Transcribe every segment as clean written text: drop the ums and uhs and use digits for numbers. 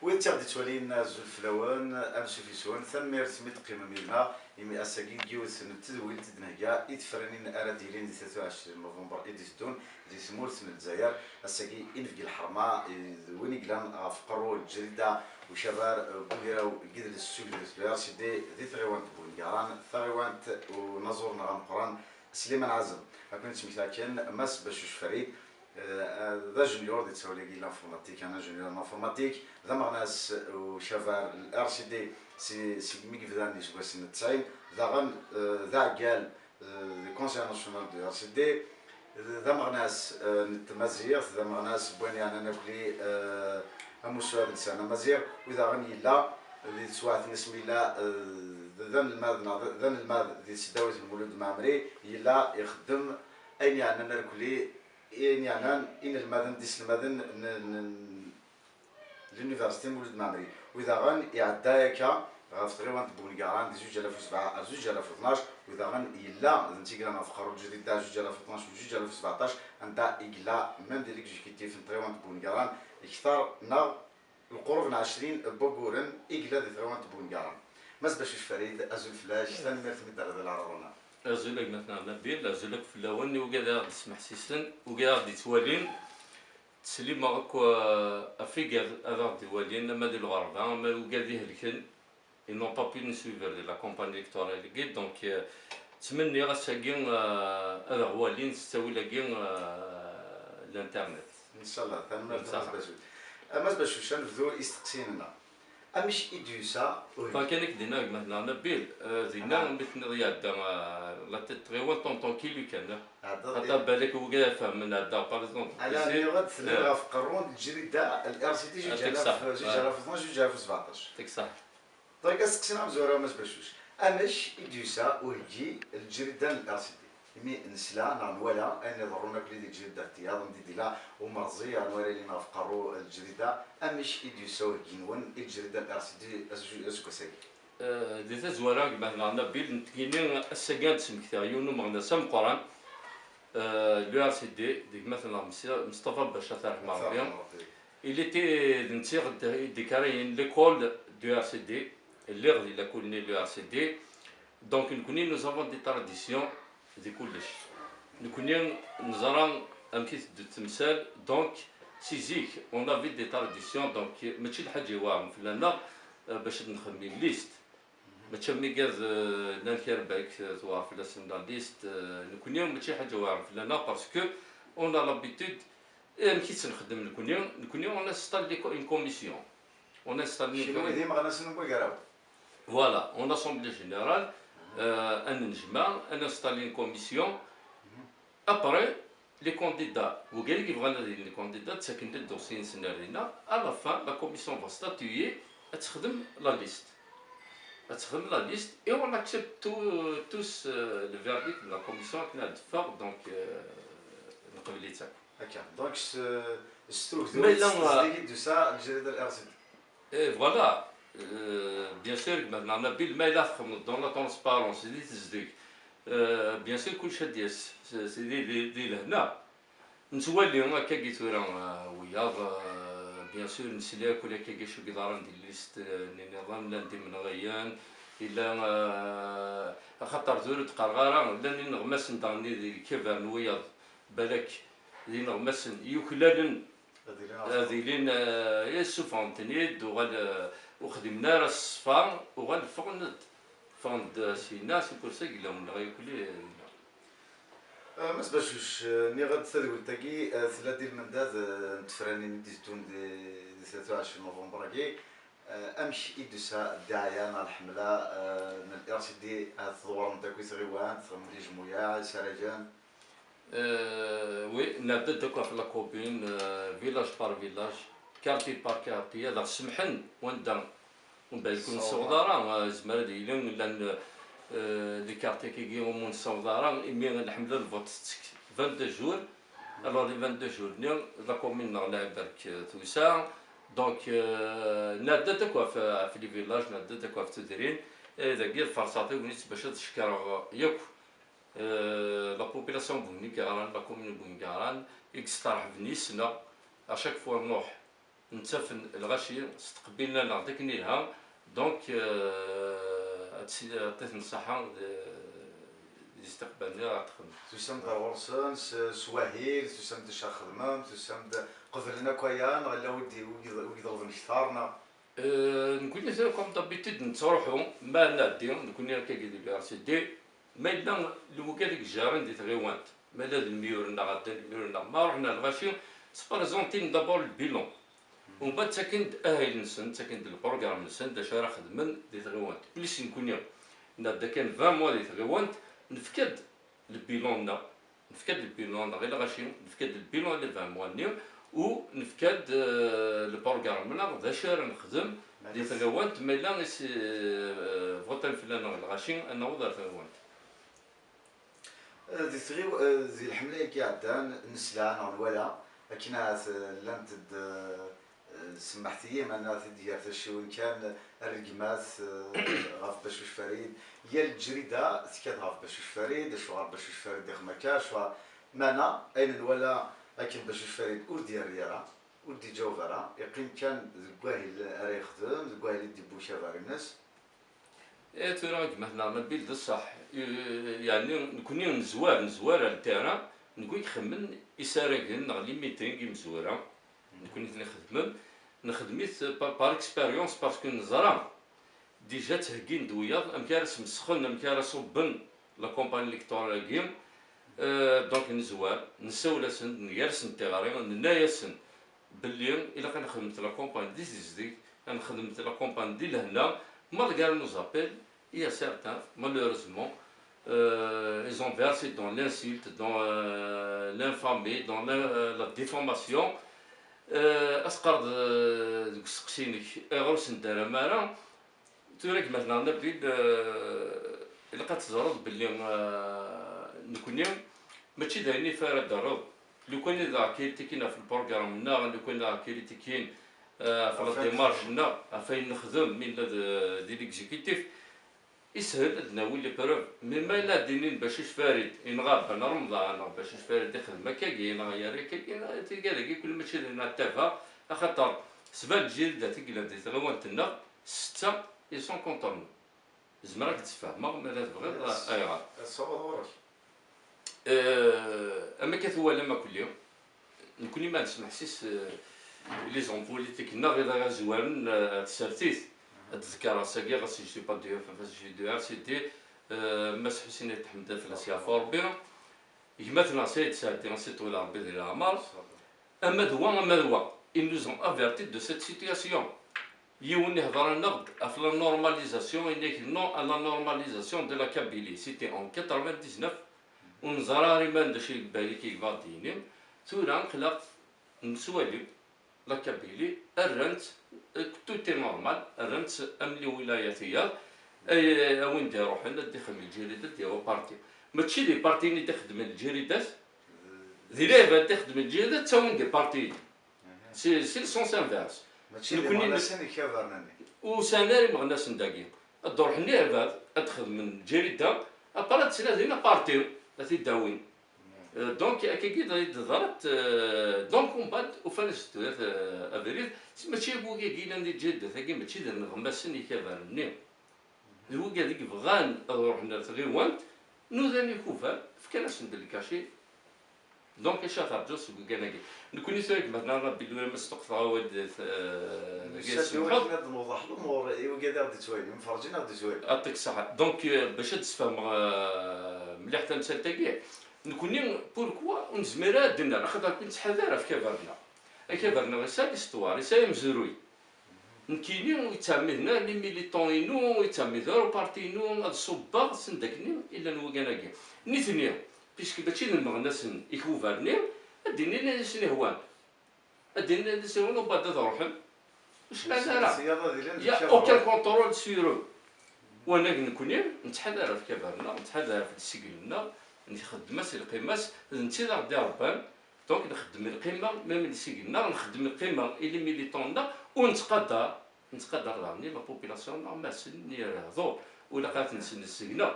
وين تغدي تولينا زول فلاوان امشي في سوان ثم يرسمي قيمه ميلنا يمي اساكي جيوس نتدويل تدنهيا يتفرنين ارا ديرين 23 نوفمبر اديستون دي سمولس من الجزائر اساكي انفقي الحرمه وين يقلان فقروا الجريده وشبار بوغيرا وقدر السوق ديال سيدي دي ثغيوانت بونكاران ثغيوانت ونزور نغام قران سليمان عزم كنت مثلا ماس باش فريد ذا جونيور دي تسولي لانفورماتيك انا جونيور انفورماتيك ذا مغناس وشافار الار سي دي سي ميك فداني سوا سنه 90 ذا غن ذا قال الكونسيل ناسيونال دو ار سي دي ذا مغناس نتمازيغ ذا مغناس بواني انا ناكلي اموسوا هذا السنه مازيغ واذا غني لا اللي تسوات نسمي لا ذن الماذ دي سداوي المولود المعمري يلا يخدم اين يعني ناكلي يعني إن المدن ديس المدن لونيفرسيتي مولود مامري وإذا غن يعدايكا غاف تغيوان بونيكاران دي 2007 2012 وإذا غن يلا نتيجة فخروا الجديد تاع 2012 و 2017 أنت يلا ميم دي ليكزيكتيف تغيوان بونيكاران يختار نا القرب من 20 بوغورن يلا دي تغيوان بونيكاران ماس باش فريد أزول فلاش ثاني ميرت من دار العربونه أزولك مثلا نبيل أزولك في اللون وكذا تسمح سيسن وكذا دي توالين تسلي معك أفيقر هذا توالين لما دي الغربة ما وكذا هلكن ils n'ont pas pu nous suivre de la campagne électorale donc تمني غاساكين هذا هو اللي نستوي لاكين الانترنت ان شاء الله ثاني ماس باش شان فذو يستقسينا امش ادوسا فكانك دينا مثلا نبيل زينا مثل رياض لا تتغيوان طونطون كيلو كان حتى بالك وكذا فهمنا هذا باريزون على اللي غاد في قرون الجريده الار سي تي جوج في 12 جوج في 17 يعطيك صح طيب اسقسينا مزوره ما سباشوش امش ادوسا وهجي الجريده الار سي تي مي نسلا نعولا ان ضرونا كلي دي الجريده تاعي ندي لا ومرزي نوري لينا في قرو الجريده امش ادوسا وهجي نون الجريده الار سي تي اسكو ساكي دي زوارا مثلا نبيل نتكيني السكان سمكتا يونو مغنا سام قران لو ار سي دي ديك مثلا مصطفى باشا ترحم ربي il était déclaré l'école du RCD اللي غادي لا كولني لو RCD donc nous avons des traditions دي كلش نكوني نزران امكيت دو التمثال دونك سيزيك اون افي دي تراديسيون دونك ماشي الحاجه واعر فلانا باش نخمي ليست ماشي ميكاز نانكير باك توار في لاسن ليست نكوني ماشي حاجه واعر فلانا باسكو اون ا لابيتود مكيت نخدم نكوني اون انستالي اون كوميسيون اون انستالي شنو ديما غنسنو بكراو فوالا اون اسامبلي جينيرال un njma, un installé une commission. Après, les candidats, vous voyez qui vont les candidats, c'est qu'une dossier à la fin, la commission va statuer et la liste. La liste et on accepte tous le verdict de la commission qui a fait donc donc structure de ça, et voilà. Bien sûr maintenant نبيل ما يدخل dans la transparence اللي تصدق bien sûr كل شيء ديس دي لهنا نتولي هكا قلت راه ويا bien sûr نسلاك ولا كي شو قدر ندير ليست نظام لا ندير من غيان الا خاطر زور تقرغره لا نغمس نداني كيف نويض بالك اللي نغمس يوكلالن هذه لين يسوفونتنيد وخدمنا راه الصفا وغنفقد فند شي ناس وكل شيء قال لهم غياكلي ما سباش ني غاد تدول تاكي ثلاث ديال المنداد نتفراني ديزتون دي 23 نوفمبر كي امشي ادوسا الدعايه مع الحمله من الار سي دي الثوار نتاع كويس غيوان تخملي جمويا سراجان وي نبدا دوكا في لاكوبين فيلاج بار فيلاج كارتي بار كارتي هذا سمحن وندا ومن بعد يكون الصوداره زعما ديالهم لان دي كارتي كيجيو من الصوداره مي الحمله الفوت 22 جور الوغ لي 22 جور نيو لا كومين نغلا برك توسع دونك نبدا دوكا في لي فيلاج نبدا دوكا في تدرين اذا كير فرصاتي ونيت باش تشكر ياك la population بونيكاران لا كومون بونيكاران اكسترح بنيسنا اشاك فوا نروح نتفن الغاشي استقبلنا نعطيك نيلها دونك عطيت الصحة استقبالنا تخدم. تسمى غرسان سواهيل تسمى خدمة تسمى قفلنا كويان ولا ودي ويضرب نشثارنا. نقول لكم طبيتد نتروحوا ما نادي نقول لك كي دير سيدي ما إلا الوكالة ديك الجارين دي تغيوانت ما لا الميورنا غدا الميورنا ما رحنا الغاشي سبارزونتين دابور البيلون ومن بعد تاكن اهل نسن تاكن البروغرام نسن دا شارع خدمن دي تغيوانت بليس نكون نادا كان 20 موا دي تغيوانت نفكد البيلون غير غاشي نفكد البيلون لي 20 موا نيو ونفكد البروغرام لا دا شارع نخدم دي تغيوانت ما لا فوتان فلان الغاشي انا وضع تغيوانت دي الحمله كي عدان نسلان ولا لكن لانت سمحتي انا ديال شو كان الرقمات غاف بشوش فريد هي الجريده تكاد غاف بشوش فريد شو غاف بشوش فريد داخل مكاش ومانا اين ولا لكن بشوش فريد وردي الرياضه وردي جوفرا يقين كان زكواهي اللي يخدم زكواهي اللي دي بوشا فاري الناس ترى مثلا ما بيلد الصح يعني نكوني نزوار على التيران نقول يخمن يسارقن نغلي ميتينغ مزوره نكوني نخدميت بار اكسبيريونس باسكو نزرا ديجا تهكين دويا امكارس مسخن امكارس صبن لا كومباني الكترونيه كيم دونك نزوار نسولاسن نيرس نتيغاري نايسن باللي الا كان خدمت لا كومباني دي زيزدي انا خدمت لا كومباني دي لهنا malgré nos appels, il y a certains, malheureusement, ils ont versé dans l'insulte, dans l'infamie, dans la déformation. أسقرض دوك السقسينك غرس ندار مالا توريك مثلا نبدي إلا كتزرد باللي نكوني ماشي دايرني فارد درض لو كان إذا كاين كاين في البروغرام نا لو كان إذا كاين في الديمارش نا فين نخدم من دي ليكزيكيتيف يسهل عندنا ولي بروف مي ما الا دينين باش فارد ينغاب انا رمضان باش فارد يخدم كاين يا كاين تلقى كل ماشي لنا تافا خاطر سبال الجلده تقلب دي تغوانتنا سته يسون كونطون زمرك تفهمها ما لا تبغي ايغا الصوره اما كثوا لما كل يوم نكوني ما نسمع حسيس لي زون بوليتيك نا غير زوارن تسرتيت تذكر ساكي غاسي جي با دير فاش جي دو ار سي دي مس حسين تحمد فلاسيا فوربينا يمثلنا سيد سادي سيت ولا ربي ديال العمار اما دوا ils nous ont averti de cette situation يوني هضر لنا في لا نورماليزاسيون نو لا نورماليزاسيون دو لا كابيلي سيتي اون 99 ونزراري ما ندشي بالي كي غاديني تورا نخلق نسوالي لا كابيلي الرنت توتي نورمال الرنت املي ولاياتيه اي وين ديرو حنا دخل الجريده ديالو بارتي ماشي لي بارتي اللي تخدم الجريدات ذي لعبه تخدم الجريدات تا وين دي بارتي سي السونس انفيرس ماشي اللي مغناسين كيفرناني وسناري مغناس نداكي الدور حني عباد ادخل من الجريده ابرا تسلا دينا بارتي التي داوين دونك اكيد ظهرت دون كومبات وفانست افريد ماشي بوكي كينا ندير جده ثاكي ماشي دير نغمسني كيفرني هو قال لك بغان روحنا تغيوانت نوذاني كوفا فكاناش ندير الكاشي دونك شاطر جوس وكاناكي نكوني سويك مثلا ربي لولا مستقطع ود نوضح الامور وكذا بدي شويه مفرجين بدي شويه يعطيك الصحه دونك باش تفهم مليح تمثال تاكي نكوني بوركوا ونزميرا درنا خاطر كنت حذاره في كبرنا غير ليستوار سا مزروي نكيني ويتعمد هنا لي ميليطونينو ويتعمد دارو بارتينو هاد الصباغ سندكني الا نوكاناكي نيتني بيسك باتشي المغناس يكوفرني اديني ناس هوان اديني ناس هوان وبعد تروحن واش معناها يا اوكان كونترول سيرو وانا نكوني نتحذر في كبرنا نتحذر في السجلنا نخدم القيماس نتي غادي ربان دونك نخدم القيمه ميم اللي سيكلنا نخدم القيمه اللي ميليطوننا ونتقدر راني لا بوبيلاسيون نورمال سن يهضر ولا قالت نسن السجنه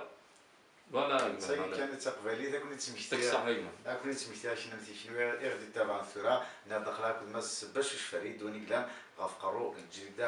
فوالا ساكن كانت تقبالي ذاك كنت تمشتي صحيح. كنت تمشتي شنو غادي تابع ثورة نادخلها كل ما باش فريد ونقلام غفقرو الجلده